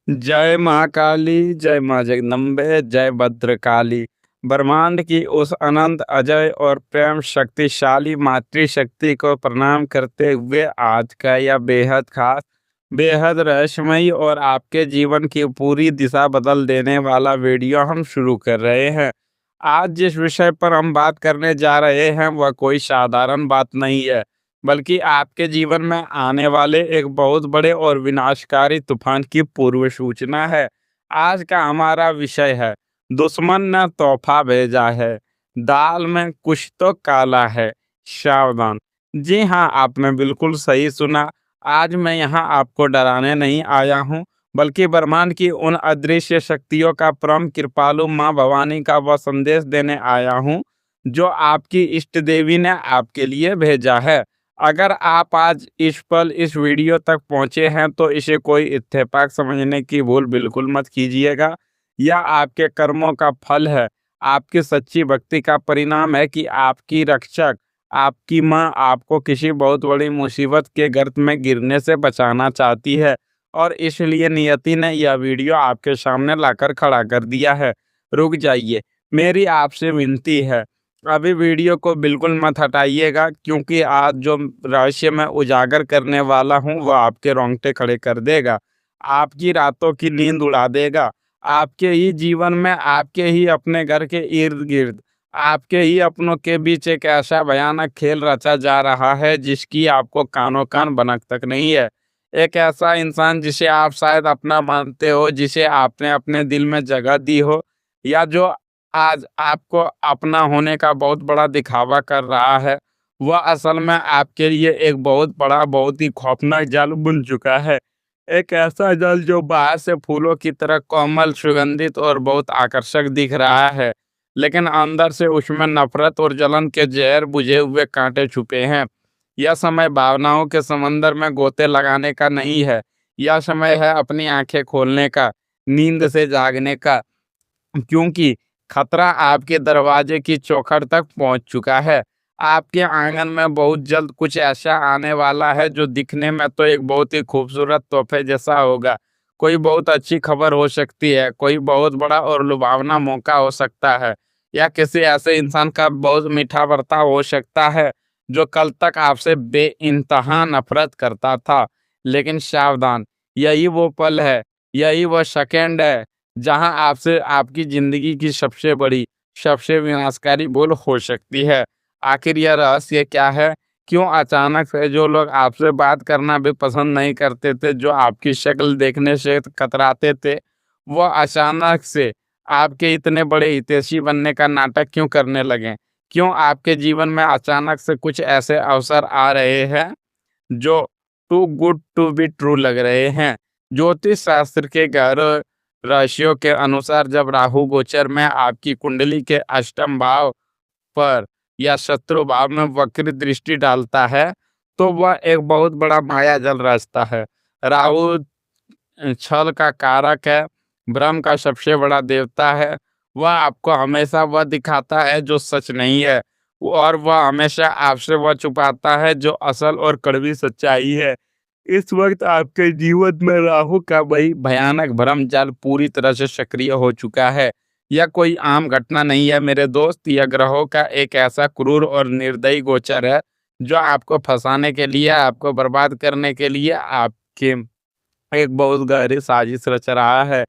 जय माँ काली, जय माँ जगदम्बे, जय भद्रकाली। ब्रह्मांड की उस अनंत अजय और प्रेम शक्तिशाली मातृशक्ति को प्रणाम करते हुए आज का यह बेहद खास, बेहद रहस्यमयी और आपके जीवन की पूरी दिशा बदल देने वाला वीडियो हम शुरू कर रहे हैं। आज जिस विषय पर हम बात करने जा रहे हैं वह कोई साधारण बात नहीं है, बल्कि आपके जीवन में आने वाले एक बहुत बड़े और विनाशकारी तूफान की पूर्व सूचना है। आज का हमारा विषय है, दुश्मन ने तोहफा भेजा है, दाल में कुछ तो काला है, सावधान। जी हाँ, आपने बिल्कुल सही सुना। आज मैं यहाँ आपको डराने नहीं आया हूँ, बल्कि ब्रह्मांड की उन अदृश्य शक्तियों का परम कृपालु माँ भवानी का वह संदेश देने आया हूँ जो आपकी इष्ट देवी ने आपके लिए भेजा है। अगर आप आज इस पल इस वीडियो तक पहुंचे हैं तो इसे कोई इत्तेफाक समझने की भूल बिल्कुल मत कीजिएगा। यह आपके कर्मों का फल है, आपकी सच्ची भक्ति का परिणाम है कि आपकी रक्षक, आपकी माँ आपको किसी बहुत बड़ी मुसीबत के गर्त में गिरने से बचाना चाहती है और इसलिए नियति ने यह वीडियो आपके सामने लाकर खड़ा कर दिया है। रुक जाइए, मेरी आपसे विनती है, अभी वीडियो को बिल्कुल मत हटाइएगा, क्योंकि आज जो रहस्य मैं उजागर करने वाला हूँ वह आपके रोंगटे खड़े कर देगा, आपकी रातों की नींद उड़ा देगा। आपके ही जीवन में, आपके ही अपने घर के इर्द गिर्द, आपके ही अपनों के बीच एक ऐसा भयानक खेल रचा जा रहा है जिसकी आपको कानो कान भनक तक नहीं है। एक ऐसा इंसान जिसे आप शायद अपना मानते हो, जिसे आपने अपने दिल में जगह दी हो, या जो आज आपको अपना होने का बहुत बड़ा दिखावा कर रहा है, वह असल में आपके लिए एक बहुत बड़ा, बहुत ही खौफनाक जाल बुन चुका है। एक ऐसा जाल जो बाहर से फूलों की तरह कोमल, सुगंधित और बहुत आकर्षक दिख रहा है, लेकिन अंदर से उसमें नफरत और जलन के जहर बुझे हुए कांटे छुपे हैं। यह समय भावनाओं के समंदर में गोते लगाने का नहीं है, यह समय है अपनी आंखें खोलने का, नींद से जागने का, क्योंकि खतरा आपके दरवाजे की चौखट तक पहुंच चुका है। आपके आंगन में बहुत जल्द कुछ ऐसा आने वाला है जो दिखने में तो एक बहुत ही खूबसूरत तोहफे जैसा होगा। कोई बहुत अच्छी खबर हो सकती है, कोई बहुत बड़ा और लुभावना मौका हो सकता है, या किसी ऐसे इंसान का बहुत मीठा बर्ताव हो सकता है जो कल तक आपसे बेइंतहा नफरत करता था। लेकिन सावधान, यही वो पल है, यही वो सेकंड है जहां आपसे आपकी जिंदगी की सबसे बड़ी, सबसे विनाशकारी भूल हो सकती है। आखिर यह रहस्य क्या है? क्यों अचानक से जो लोग आपसे बात करना भी पसंद नहीं करते थे, जो आपकी शक्ल देखने से कतराते थे, वह अचानक से आपके इतने बड़े हितैषी बनने का नाटक क्यों करने लगे? क्यों आपके जीवन में अचानक से कुछ ऐसे अवसर आ रहे हैं जो too good to be true लग रहे हैं? ज्योतिष शास्त्र के गहरे राशियों के अनुसार जब राहु गोचर में आपकी कुंडली के अष्टम भाव पर या शत्रु भाव में वक्र दृष्टि डालता है, तो वह एक बहुत बड़ा माया जल रचता है। राहु छल का कारक है, भ्रम का सबसे बड़ा देवता है। वह आपको हमेशा वह दिखाता है जो सच नहीं है, और वह हमेशा आपसे वह छुपाता है जो असल और कड़वी सच्चाई है। इस वक्त आपके जीवन में राहु का वही भयानक भ्रम जाल पूरी तरह से सक्रिय हो चुका है। यह कोई आम घटना नहीं है मेरे दोस्त, यह ग्रहों का एक ऐसा क्रूर और निर्दयी गोचर है जो आपको फंसाने के लिए, आपको बर्बाद करने के लिए आपके एक बहुत गहरी साजिश रच रहा है।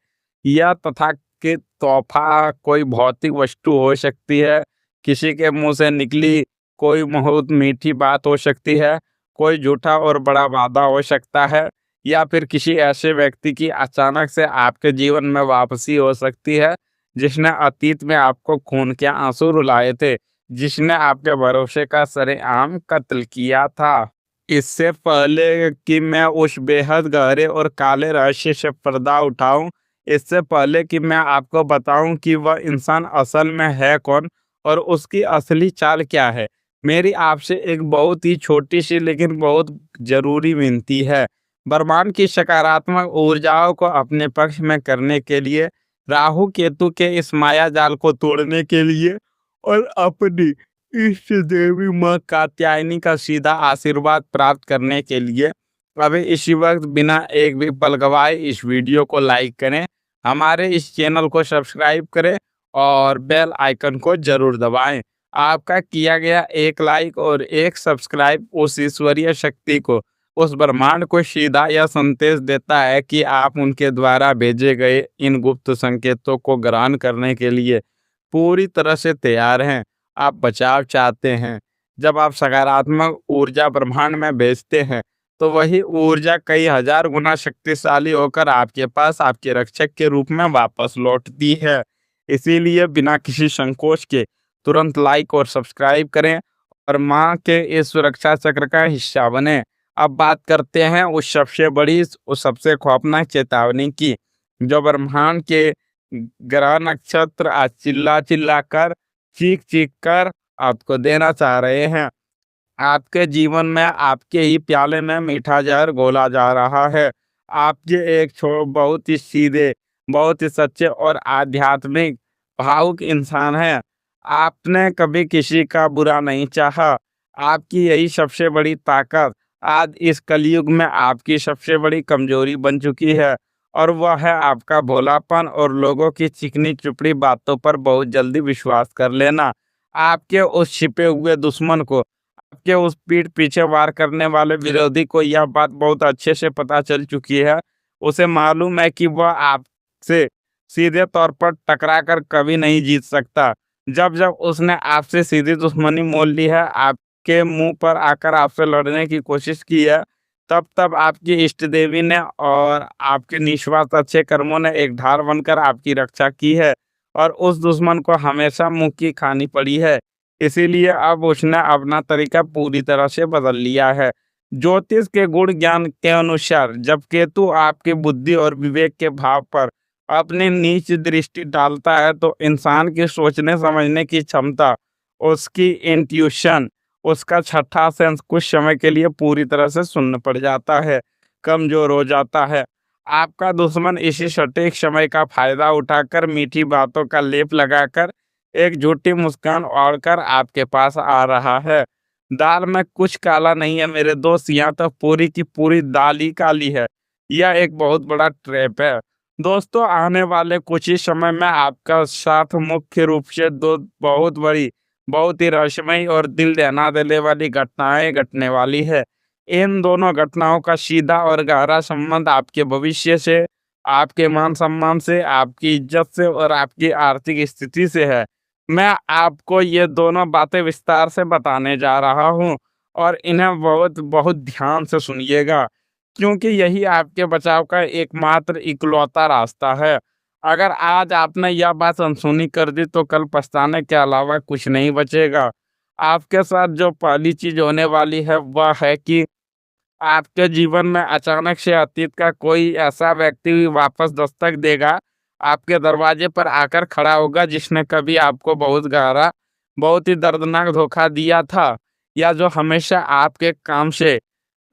यह तथाकथित तोहफा कोई भौतिक वस्तु हो सकती है, किसी के मुंह से निकली कोई बहुत मीठी बात हो सकती है, कोई झूठा और बड़ा वादा हो सकता है, या फिर किसी ऐसे व्यक्ति की अचानक से आपके जीवन में वापसी हो सकती है जिसने अतीत में आपको खून के आंसू रुलाए थे, जिसने आपके भरोसे का सरेआम कत्ल किया था। इससे पहले कि मैं उस बेहद गहरे और काले रहस्य से पर्दा उठाऊं, इससे पहले कि मैं आपको बताऊं कि वह इंसान असल में है कौन और उसकी असली चाल क्या है, मेरी आपसे एक बहुत ही छोटी सी लेकिन बहुत जरूरी विनती है। ब्रह्मांड की सकारात्मक ऊर्जाओं को अपने पक्ष में करने के लिए, राहु केतु के इस माया जाल को तोड़ने के लिए, और अपनी इष्ट देवी माँ कात्यायनी का सीधा आशीर्वाद प्राप्त करने के लिए अभी इसी वक्त बिना एक भी पल गवाए इस वीडियो को लाइक करें, हमारे इस चैनल को सब्सक्राइब करें और बेल आइकन को जरूर दबाएं। आपका किया गया एक लाइक और एक सब्सक्राइब उस ईश्वरीय शक्ति को, उस ब्रह्मांड को सीधा यह संदेश देता है कि आप उनके द्वारा भेजे गए इन गुप्त संकेतों को ग्रहण करने के लिए पूरी तरह से तैयार हैं। आप बचाव चाहते हैं। जब आप सकारात्मक ऊर्जा ब्रह्मांड में भेजते हैं तो वही ऊर्जा कई हजार गुना शक्तिशाली होकर आपके पास आपके रक्षक के रूप में वापस लौटती है। इसीलिए बिना किसी संकोच के तुरंत लाइक और सब्सक्राइब करें और माँ के इस सुरक्षा चक्र का हिस्सा बने। अब बात करते हैं उस सबसे बड़ी, उस सबसे खौफनाक चेतावनी की, जो ब्रह्मांड के ग्रह नक्षत्र आज चिल्ला चिल्ला कर, चीख चीख कर आपको देना चाह रहे हैं। आपके जीवन में आपके ही प्याले में मीठा जहर घोला जा रहा है। आपके एक बहुत ही सीधे, बहुत ही सच्चे और आध्यात्मिक भावुक इंसान हैं। आपने कभी किसी का बुरा नहीं चाहा। आपकी यही सबसे बड़ी ताकत आज इस कलयुग में आपकी सबसे बड़ी कमजोरी बन चुकी है, और वह है आपका भोलापन और लोगों की चिकनी चुपड़ी बातों पर बहुत जल्दी विश्वास कर लेना। आपके उस छिपे हुए दुश्मन को, आपके उस पीठ पीछे वार करने वाले विरोधी को यह बात बहुत अच्छे से पता चल चुकी है। उसे मालूम है कि वह आपसे सीधे तौर पर टकरा कर कभी नहीं जीत सकता। जब जब उसने आपसे सीधी दुश्मनी मोल ली है, आपके मुंह पर आकर आपसे लड़ने की कोशिश की है, तब तब आपकी इष्ट देवी ने और आपके निस्वार्थ अच्छे कर्मों ने एक धार बनकर आपकी रक्षा की है, और उस दुश्मन को हमेशा मुंह की खानी पड़ी है। इसीलिए अब उसने अपना तरीका पूरी तरह से बदल लिया है। ज्योतिष के गुण ज्ञान के अनुसार जब केतु आपकी बुद्धि और विवेक के भाव पर अपनी नीच दृष्टि डालता है तो इंसान की सोचने समझने की क्षमता, उसकी इंट्यूशन, उसका छठा सेंस कुछ समय के लिए पूरी तरह से शून्य पड़ जाता है, कमजोर हो जाता है। आपका दुश्मन इसी सटीक समय का फायदा उठाकर मीठी बातों का लेप लगाकर एक झूठी मुस्कान ओढ़कर आपके पास आ रहा है। दाल में कुछ काला नहीं है मेरे दोस्त, यहाँ तो पूरी की पूरी दाल ही काली है। यह एक बहुत बड़ा ट्रैप है। दोस्तों, आने वाले कुछ ही समय में आपका साथ मुख्य रूप से दो बहुत बड़ी, बहुत ही रहस्यमयी और दिल दहला देने वाली घटनाएं घटने वाली है। इन दोनों घटनाओं का सीधा और गहरा संबंध आपके भविष्य से, आपके मान सम्मान से, आपकी इज्जत से और आपकी आर्थिक स्थिति से है। मैं आपको ये दोनों बातें विस्तार से बताने जा रहा हूँ, और इन्हें बहुत बहुत ध्यान से सुनिएगा, क्योंकि यही आपके बचाव का एकमात्र इकलौता रास्ता है। अगर आज आपने यह बात अनसुनी कर दी तो कल पछताने के अलावा कुछ नहीं बचेगा। आपके साथ जो पहली चीज होने वाली है वह है कि आपके जीवन में अचानक से अतीत का कोई ऐसा व्यक्ति वापस दस्तक देगा, आपके दरवाजे पर आकर खड़ा होगा, जिसने कभी आपको बहुत गहरा, बहुत ही दर्दनाक धोखा दिया था, या जो हमेशा आपके काम से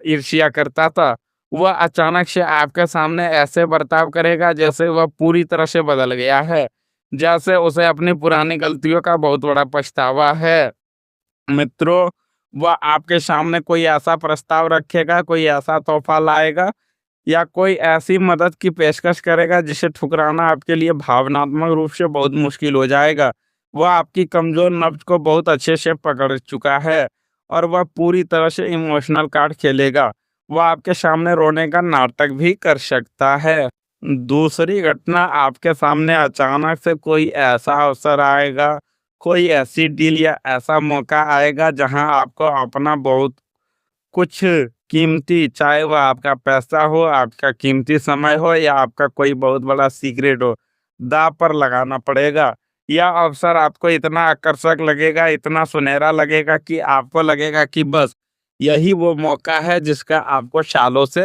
ईर्ष्या करता था। वह अचानक से आपके सामने ऐसे बर्ताव करेगा जैसे वह पूरी तरह से बदल गया है, जैसे उसे अपनी पुरानी गलतियों का बहुत बड़ा पछतावा है। मित्रों, वह आपके सामने कोई ऐसा प्रस्ताव रखेगा, कोई ऐसा तोहफा लाएगा, या कोई ऐसी मदद की पेशकश करेगा जिसे ठुकराना आपके लिए भावनात्मक रूप से बहुत मुश्किल हो जाएगा। वह आपकी कमजोर नब्ज को बहुत अच्छे से पकड़ चुका है, और वह पूरी तरह से इमोशनल कार्ड खेलेगा। वह आपके सामने रोने का नाटक भी कर सकता है। दूसरी घटना, आपके सामने अचानक से कोई ऐसा अवसर आएगा, कोई ऐसी डील या ऐसा मौका आएगा जहां आपको अपना बहुत कुछ कीमती, चाहे वह आपका पैसा हो, आपका कीमती समय हो, या आपका कोई बहुत बड़ा सीक्रेट हो, दांव पर लगाना पड़ेगा। यह अवसर आपको इतना आकर्षक लगेगा, इतना सुनहरा लगेगा कि आपको लगेगा कि बस यही वो मौका है जिसका आपको सालों से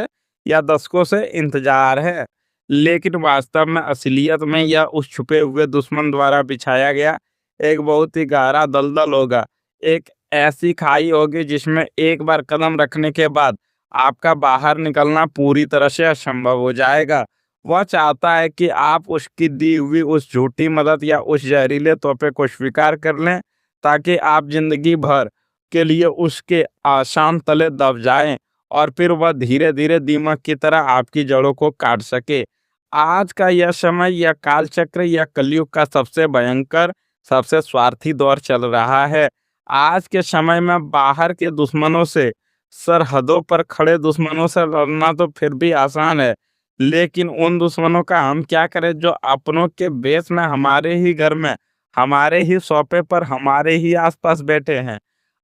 या दशकों से इंतजार है। लेकिन वास्तव में असलियत में यह उस छुपे हुए दुश्मन द्वारा बिछाया गया एक बहुत ही गहरा दलदल होगा। एक ऐसी खाई होगी जिसमें एक बार कदम रखने के बाद आपका बाहर निकलना पूरी तरह से असंभव हो जाएगा। वह चाहता है कि आप उसकी दी हुई उस झूठी मदद या उस जहरीले तोहफे को स्वीकार कर लें, ताकि आप जिंदगी भर के लिए उसके आसान तले दब जाएं और फिर वह धीरे धीरे दीमक की तरह आपकी जड़ों को काट सके। आज का यह समय, यह काल चक्र, यह कलयुग का सबसे भयंकर, सबसे स्वार्थी दौर चल रहा है। आज के समय में बाहर के दुश्मनों से, सरहदों पर खड़े दुश्मनों से लड़ना तो फिर भी आसान है, लेकिन उन दुश्मनों का हम क्या करें जो अपनों के बेस में, हमारे ही घर में, हमारे ही सोफे पर, हमारे ही आसपास बैठे हैं।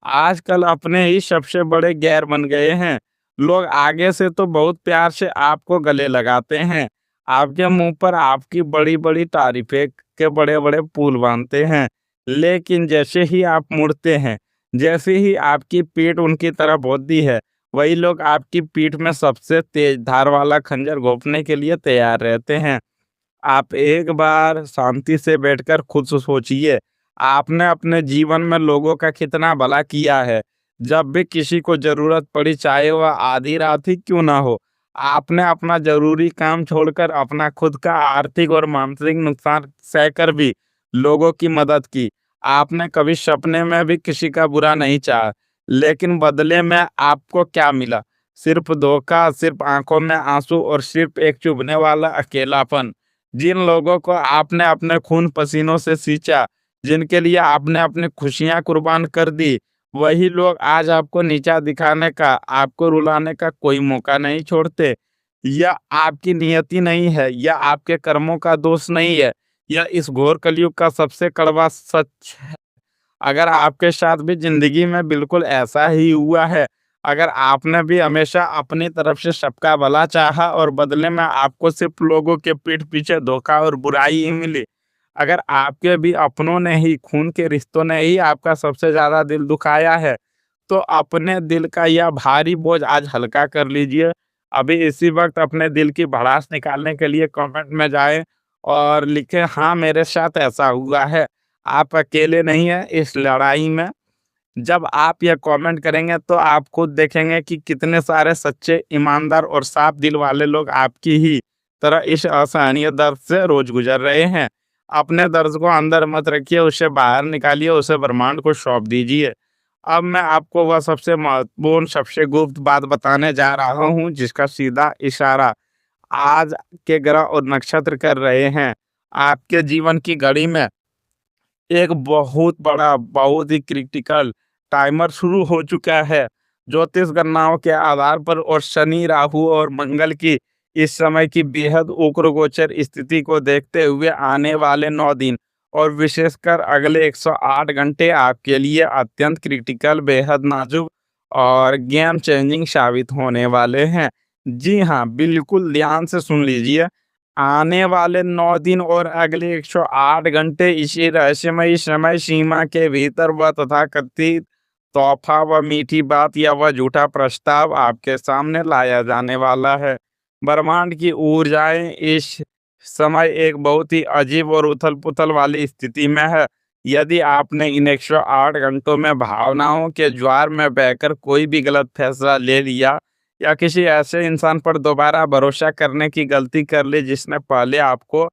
आजकल अपने ही सबसे बड़े गैर बन गए हैं। लोग आगे से तो बहुत प्यार से आपको गले लगाते हैं, आपके मुंह पर आपकी बड़ी बड़ी तारीफें के बड़े बड़े पुल बांधते हैं, लेकिन जैसे ही आप मुड़ते हैं, जैसे ही आपकी पीठ उनकी तरफ होती है, वही लोग आपकी पीठ में सबसे तेज धार वाला खंजर घोंपने के लिए तैयार रहते हैं। आप एक बार शांति से बैठकर खुद से सोचिए, आपने अपने जीवन में लोगों का कितना भला किया है। जब भी किसी को ज़रूरत पड़ी, चाहे वह आधी रात ही क्यों ना हो, आपने अपना ज़रूरी काम छोड़कर अपना खुद का आर्थिक और मानसिक नुकसान सहकर भी लोगों की मदद की। आपने कभी सपने में भी किसी का बुरा नहीं चाहा, लेकिन बदले में आपको क्या मिला? सिर्फ़ धोखा, सिर्फ़ आँखों में आँसू और सिर्फ़ एक चुभने वाला अकेलापन। जिन लोगों को आपने अपने खून पसीनों से सींचा, जिनके लिए आपने अपनी खुशियाँ कुर्बान कर दी, वही लोग आज आपको नीचा दिखाने का, आपको रुलाने का कोई मौका नहीं छोड़ते। यह आपकी नियति नहीं है, यह आपके कर्मों का दोष नहीं है, यह इस घोर कलयुग का सबसे कड़वा सच है। अगर आपके साथ भी ज़िंदगी में बिल्कुल ऐसा ही हुआ है, अगर आपने भी हमेशा अपनी तरफ से सबका भला चाहा और बदले में आपको सिर्फ़ लोगों के पीठ पीछे धोखा और बुराई ही मिली, अगर आपके भी अपनों ने ही, खून के रिश्तों ने ही आपका सबसे ज़्यादा दिल दुखाया है, तो अपने दिल का यह भारी बोझ आज हल्का कर लीजिए। अभी इसी वक़्त अपने दिल की भड़ास निकालने के लिए कमेंट में जाएँ और लिखें, हाँ, मेरे साथ ऐसा हुआ है। आप अकेले नहीं हैं इस लड़ाई में। जब आप ये कमेंट करेंगे तो आप खुद देखेंगे कि कितने सारे सच्चे, ईमानदार और साफ दिल वाले लोग आपकी ही तरह इस असहनीय दर्द से रोज़ गुज़र रहे हैं। अपने दर्द को अंदर मत रखिए, उसे बाहर निकालिए, उसे ब्रह्मांड को सौंप दीजिए। अब मैं आपको वह सबसे महत्वपूर्ण, सबसे गुप्त बात बताने जा रहा हूँ, जिसका सीधा इशारा आज के ग्रह और नक्षत्र कर रहे हैं। आपके जीवन की घड़ी में एक बहुत बड़ा, बहुत ही क्रिटिकल टाइमर शुरू हो चुका है। ज्योतिष गणनाओं के आधार पर और शनि, राहु और मंगल की इस समय की बेहद उग्र गोचर स्थिति को देखते हुए आने वाले 9 दिन और विशेषकर अगले 108 घंटे आपके लिए अत्यंत क्रिटिकल, बेहद नाजुक और गेम चेंजिंग साबित होने वाले हैं। जी हाँ, बिल्कुल ध्यान से सुन लीजिए। आने वाले 9 दिन और अगले 108 घंटे इसी रहस्यमयी समय सीमा के भीतर वह तथाकथित तोहफ़ा, व मीठी बात या वह झूठा प्रस्ताव आपके सामने लाया जाने वाला है। ब्रह्मांड की ऊर्जाएँ इस समय एक बहुत ही अजीब और उथल-पुथल वाली स्थिति में है। यदि आपने इन 108 घंटों में भावनाओं के ज्वार में बहकर कोई भी गलत फैसला ले लिया या किसी ऐसे इंसान पर दोबारा भरोसा करने की गलती कर ली जिसने पहले आपको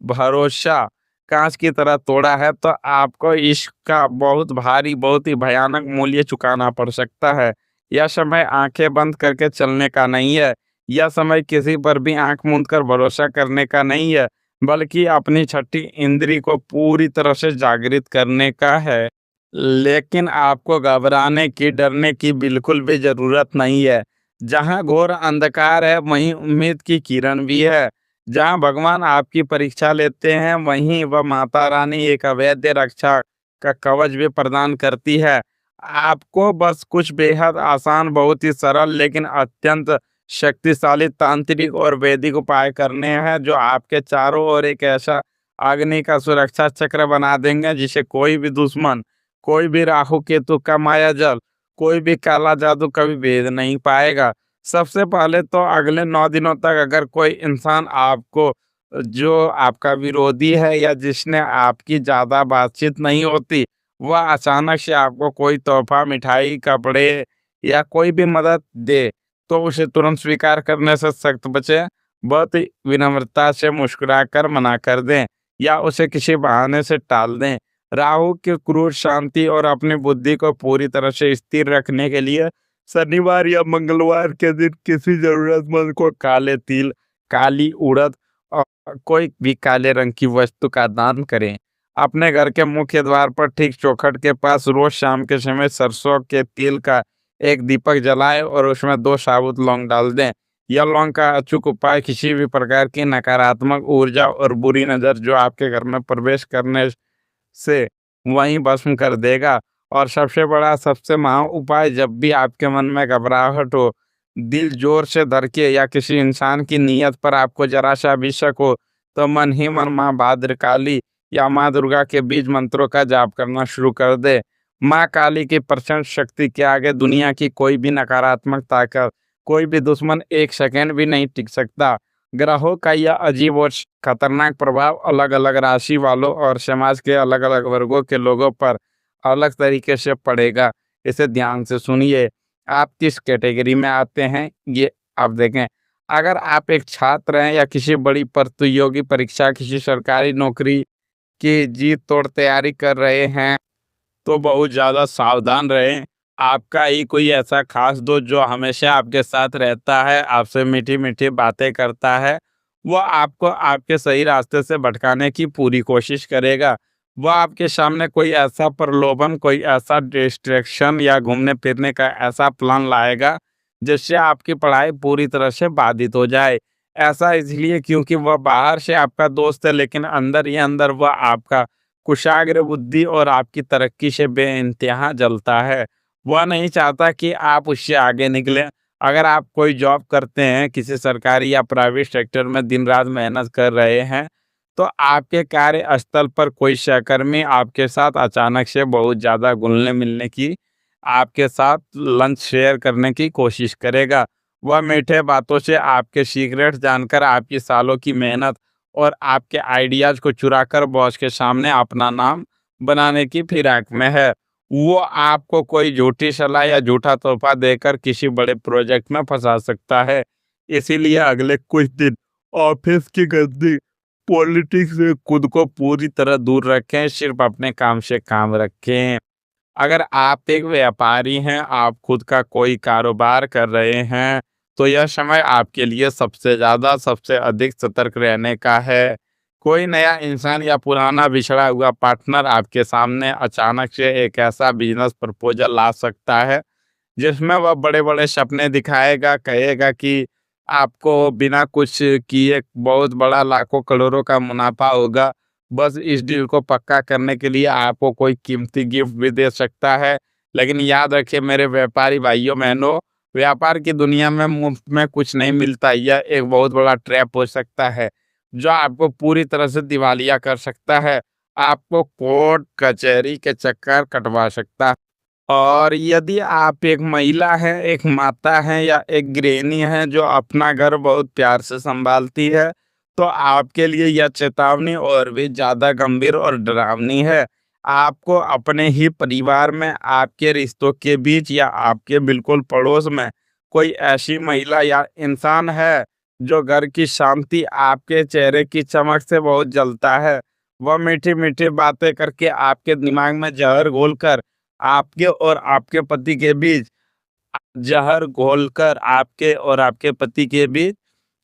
भरोसा कांच की तरह तोड़ा है, तो आपको इसका बहुत भारी, बहुत ही भयानक मूल्य चुकाना पड़ सकता है। यह समय आंखें बंद करके चलने का नहीं है। यह समय किसी पर भी आंख मूंद कर भरोसा करने का नहीं है, बल्कि अपनी छठी इंद्री को पूरी तरह से जागृत करने का है। लेकिन आपको घबराने की, डरने की बिल्कुल भी ज़रूरत नहीं है। जहाँ घोर अंधकार है, वहीं उम्मीद की किरण भी है। जहाँ भगवान आपकी परीक्षा लेते हैं, वहीं वह माता रानी एक अवैध रक्षा का कवच भी प्रदान करती है। आपको बस कुछ बेहद आसान, बहुत ही सरल लेकिन अत्यंत शक्तिशाली तांत्रिक और वैदिक उपाय करने हैं, जो आपके चारों ओर एक ऐसा अग्नि का सुरक्षा चक्र बना देंगे जिसे कोई भी दुश्मन, कोई भी राहु केतु का माया जाल, कोई भी काला जादू कभी भेद नहीं पाएगा। सबसे पहले तो अगले 9 दिनों तक अगर कोई इंसान आपको, जो आपका विरोधी है या जिसने आपकी ज़्यादा बातचीत नहीं होती, वह अचानक से आपको कोई तोहफ़ा, मिठाई, कपड़े या कोई भी मदद दे, तो उसे तुरंत स्वीकार करने से सख्त बचें। बहुत ही विनम्रता से मुस्कुराकर मना कर दें या उसे किसी बहाने से टाल दें। राहु की क्रूर शांति और अपनी बुद्धि को पूरी तरह से स्थिर रखने के लिए शनिवार या मंगलवार के दिन किसी जरूरतमंद को काले तिल, काली उड़द और कोई भी काले रंग की वस्तु का दान करें। अपने घर के मुख्य द्वार पर ठीक चौखट के पास रोज शाम के समय सरसों के तेल का एक दीपक जलाएं और उसमें 2 साबुत लौंग डाल दें। यह लौंग का अचूक उपाय किसी भी प्रकार की नकारात्मक ऊर्जा और बुरी नज़र जो आपके घर में प्रवेश करने से वहीं भस्म कर देगा। और सबसे बड़ा, सबसे महा उपाय, जब भी आपके मन में घबराहट हो, दिल जोर से धड़के या किसी इंसान की नीयत पर आपको जरा सा भी शक हो, तो मन ही मन माँ भद्रकाली या माँ दुर्गा के बीज मंत्रों का जाप करना शुरू कर दे। माँ काली की प्रचंड शक्ति के आगे दुनिया की कोई भी नकारात्मक ताकत, कोई भी दुश्मन एक सेकंड भी नहीं टिक सकता। ग्रहों का यह अजीब और खतरनाक प्रभाव अलग अलग राशि वालों और समाज के अलग अलग वर्गों के लोगों पर अलग तरीके से पड़ेगा। इसे ध्यान से सुनिए। आप किस कैटेगरी में आते हैं ये आप देखें। अगर आप एक छात्र हैं या किसी बड़ी प्रतियोगी परीक्षा, किसी सरकारी नौकरी की जी तोड़ तैयारी कर रहे हैं, तो बहुत ज़्यादा सावधान रहें। आपका ही कोई ऐसा खास दोस्त जो हमेशा आपके साथ रहता है, आपसे मीठी-मीठी बातें करता है, वो आपको आपके सही रास्ते से भटकाने की पूरी कोशिश करेगा। वो आपके सामने कोई ऐसा प्रलोभन, कोई ऐसा डिस्ट्रैक्शन या घूमने-फिरने का ऐसा प्लान लाएगा, जिससे आपकी पढ़ाई पूरी तरह से बाधित हो जाए। ऐसा इसलिए क्योंकि वह बाहर से आपका दोस्त है, लेकिन अंदर ही अंदर वह आपका कुशाग्र बुद्धि और आपकी तरक्की से बेइंतहा जलता है। वह नहीं चाहता कि आप उससे आगे निकलें। अगर आप कोई जॉब करते हैं, किसी सरकारी या प्राइवेट सेक्टर में दिन रात मेहनत कर रहे हैं, तो आपके कार्यस्थल पर कोई सहकर्मी आपके साथ अचानक से बहुत ज़्यादा घुलने-मिलने की, आपके साथ लंच शेयर करने की कोशिश करेगा। वह मीठे बातों से आपके सीक्रेट्स जानकर आपकी सालों की मेहनत और आपके आइडियाज़ को चुराकर बॉस के सामने अपना नाम बनाने की फिराक में है। वो आपको कोई झूठी सलाह या झूठा तोहफ़ा देकर किसी बड़े प्रोजेक्ट में फँसा सकता है। इसीलिए अगले कुछ दिन ऑफ़िस की गंदी पॉलिटिक्स से खुद को पूरी तरह दूर रखें, सिर्फ़ अपने काम से काम रखें। अगर आप एक व्यापारी हैं, आप खुद का कोई कारोबार कर रहे हैं, तो यह समय आपके लिए सबसे ज़्यादा, सबसे अधिक सतर्क रहने का है। कोई नया इंसान या पुराना बिछड़ा हुआ पार्टनर आपके सामने अचानक से एक ऐसा बिज़नेस प्रपोज़ल ला सकता है, जिसमें वह बड़े-बड़े सपने दिखाएगा, कहेगा कि आपको बिना कुछ किए बहुत बड़ा लाखों करोड़ों का मुनाफ़ा होगा। बस इस डील को पक्का करने के लिए आपको कोई कीमती गिफ्ट भी दे सकता है। लेकिन याद रखिए मेरे व्यापारी भाइयों-बहनों, व्यापार की दुनिया में मुफ्त में कुछ नहीं मिलता। यह एक बहुत बड़ा ट्रैप हो सकता है, जो आपको पूरी तरह से दिवालिया कर सकता है। आपको कोर्ट कचहरी के चक्कर कटवा सकता है। और यदि आप एक महिला हैं, एक माता हैं या एक गृहिणी हैं जो अपना घर बहुत प्यार से सँभालती है, तो आपके लिए यह चेतावनी और भी ज़्यादा गंभीर और डरावनी है। आपको अपने ही परिवार में, आपके रिश्तों के बीच या आपके बिल्कुल पड़ोस में कोई ऐसी महिला या इंसान है, जो घर की शांति, आपके चेहरे की चमक से बहुत जलता है। वह मीठी-मीठी बातें करके आपके दिमाग में ज़हर घोलकर आपके और आपके पति के बीच ज़हर घोलकर आपके और आपके पति के बीच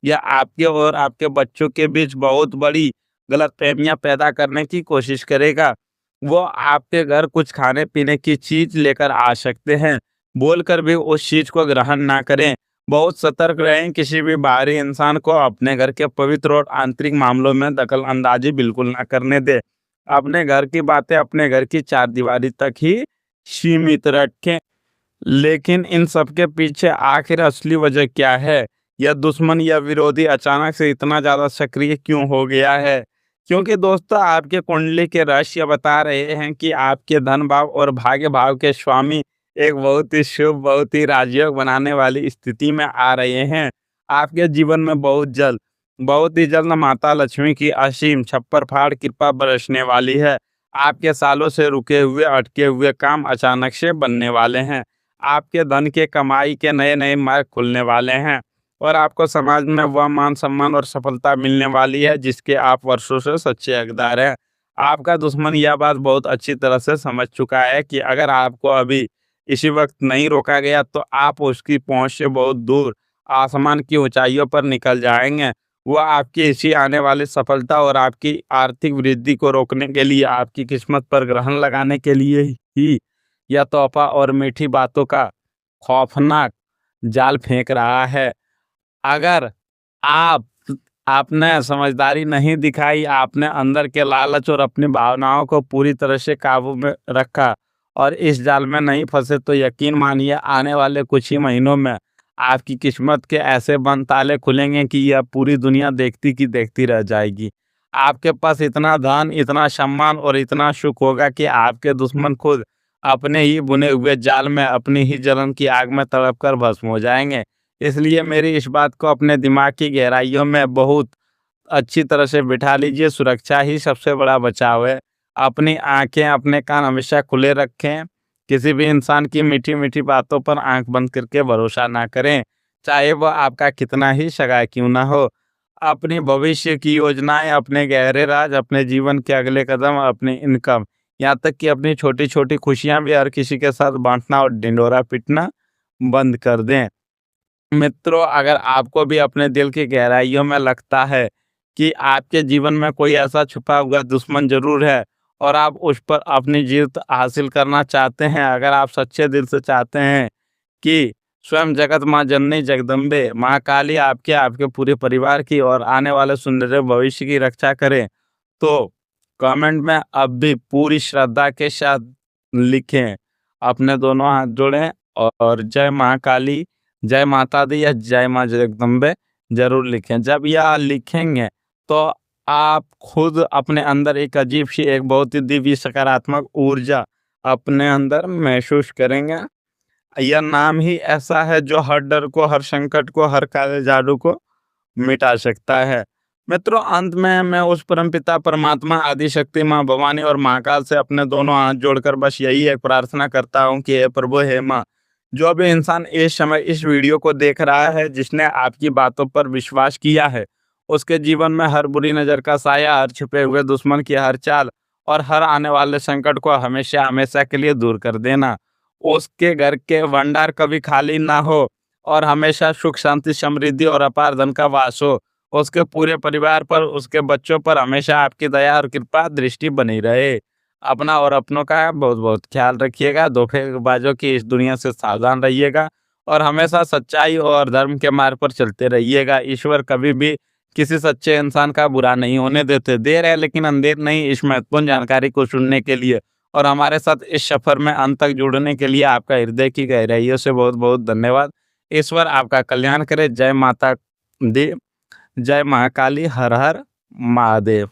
या आपके और आपके बच्चों के बीच बहुत बड़ी गलतफ़हमियाँ पैदा करने की कोशिश करेगा। वो आपके घर कुछ खाने-पीने की चीज़ लेकर आ सकते हैं, बोलकर भी उस चीज़ को ग्रहण ना करें। बहुत सतर्क रहें, किसी भी बाहरी इंसान को अपने घर के पवित्र और आंतरिक मामलों में दखल-अंदाज़ी बिल्कुल ना करने दें। अपने घर की बातें अपने घर की चारदीवारी तक ही सीमित रखें। लेकिन इन सब के पीछे आखिर असली वजह क्या है? यह दुश्मन या विरोधी अचानक से इतना ज़्यादा सक्रिय क्यों हो गया है? क्योंकि दोस्तों आपके कुंडली के रहस्य बता रहे हैं कि आपके धन भाव और भाग्य भाव के स्वामी एक बहुत ही शुभ, बहुत ही राजयोग बनाने वाली स्थिति में आ रहे हैं। आपके जीवन में बहुत ही जल्द माता लक्ष्मी की असीम छप्पर फाड़ कृपा बरसने वाली है। आपके सालों से रुके हुए, अटके हुए काम अचानक से बनने वाले हैं। आपके धन के कमाई के नए-नए मार्ग खुलने वाले हैं और आपको समाज में वह मान-सम्मान और सफलता मिलने वाली है, जिसके आप वर्षों से सच्चे हकदार हैं। आपका दुश्मन यह बात बहुत अच्छी तरह से समझ चुका है कि अगर आपको अभी इसी वक्त नहीं रोका गया तो आप उसकी पहुंच से बहुत दूर आसमान की ऊंचाइयों पर निकल जाएंगे। वो आपकी इसी आने वाली सफलता और आपकी आर्थिक वृद्धि को रोकने के लिए, आपकी किस्मत पर ग्रहण लगाने के लिए ही यह तोहफा और मीठी बातों का खौफनाक जाल फेंक रहा है। अगर आप आपने समझदारी नहीं दिखाई, आपने अंदर के लालच और अपनी भावनाओं को पूरी तरह से काबू में रखा और इस जाल में नहीं फंसे, तो यकीन मानिए आने वाले कुछ ही महीनों में आपकी किस्मत के ऐसे बंद ताले खुलेंगे कि यह पूरी दुनिया देखती की देखती रह जाएगी। आपके पास इतना धन, इतना सम्मान और इतना सुख होगा कि आपके दुश्मन खुद अपने ही बुने हुए जाल में अपनी ही जलन की आग में तड़प कर भस्म हो जाएंगे। इसलिए मेरी इस बात को अपने दिमाग की गहराइयों में बहुत अच्छी तरह से बिठा लीजिए। सुरक्षा ही सबसे बड़ा बचाव है। अपनी आंखें, अपने कान हमेशा खुले रखें। किसी भी इंसान की मीठी मीठी बातों पर आंख बंद करके भरोसा ना करें, चाहे वह आपका कितना ही सगा क्यों ना हो। अपनी भविष्य की योजनाएं, अपने गहरे राज, अपने जीवन के अगले कदम, अपनी इनकम, यहाँ तक कि अपनी छोटी छोटी खुशियां भी हर किसी के साथ बांटना और ढिंढोरा पीटना बंद कर दें। मित्रों, अगर आपको भी अपने दिल की गहराइयों में लगता है कि आपके जीवन में कोई ऐसा छुपा हुआ दुश्मन जरूर है और आप उस पर अपनी जीत हासिल करना चाहते हैं, अगर आप सच्चे दिल से चाहते हैं कि स्वयं जगत माँ जननी जगदम्बे माँ काली आपके, आपके पूरे परिवार की और आने वाले सुनहरे भविष्य की रक्षा करें, तो कमेंट में अब भी पूरी श्रद्धा के साथ लिखें, अपने दोनों हाथ जोड़ें और जय माँ काली, जय माता दी या जय माँ जगदम्बे जरूर लिखें। जब यह लिखेंगे तो आप खुद अपने अंदर एक अजीब सी, एक बहुत ही दिव्य सकारात्मक ऊर्जा अपने अंदर महसूस करेंगे। यह नाम ही ऐसा है जो हर डर को, हर संकट को, हर काले जादू को मिटा सकता है। मित्रों, अंत में मैं उस परमपिता परमात्मा आदि शक्ति माँ भवानी और महाकाल से अपने दोनों हाथ जोड़कर बस यही एक प्रार्थना करता हूँ कि हे प्रभु, हे माँ, जो भी इंसान इस समय इस वीडियो को देख रहा है, जिसने आपकी बातों पर विश्वास किया है, उसके जीवन में हर बुरी नजर का साया, हर छिपे हुए दुश्मन की हर चाल और हर आने वाले संकट को हमेशा हमेशा के लिए दूर कर देना। उसके घर के भंडार कभी खाली ना हो और हमेशा सुख, शांति, समृद्धि और अपार धन का वास हो। उसके पूरे परिवार पर, उसके बच्चों पर हमेशा आपकी दया और कृपा दृष्टि बनी रहे। अपना और अपनों का बहुत बहुत ख्याल रखिएगा। धोखेबाजों की इस दुनिया से सावधान रहिएगा और हमेशा सच्चाई और धर्म के मार्ग पर चलते रहिएगा। ईश्वर कभी भी किसी सच्चे इंसान का बुरा नहीं होने देते। देर है लेकिन अंधेर नहीं। इस महत्वपूर्ण जानकारी को सुनने के लिए और हमारे साथ इस सफर में अंत तक जुड़ने के लिए आपका हृदय की गहराइयों से बहुत बहुत धन्यवाद। ईश्वर आपका कल्याण करे। जय माता दी, जय महाकाली, हर हर महादेव।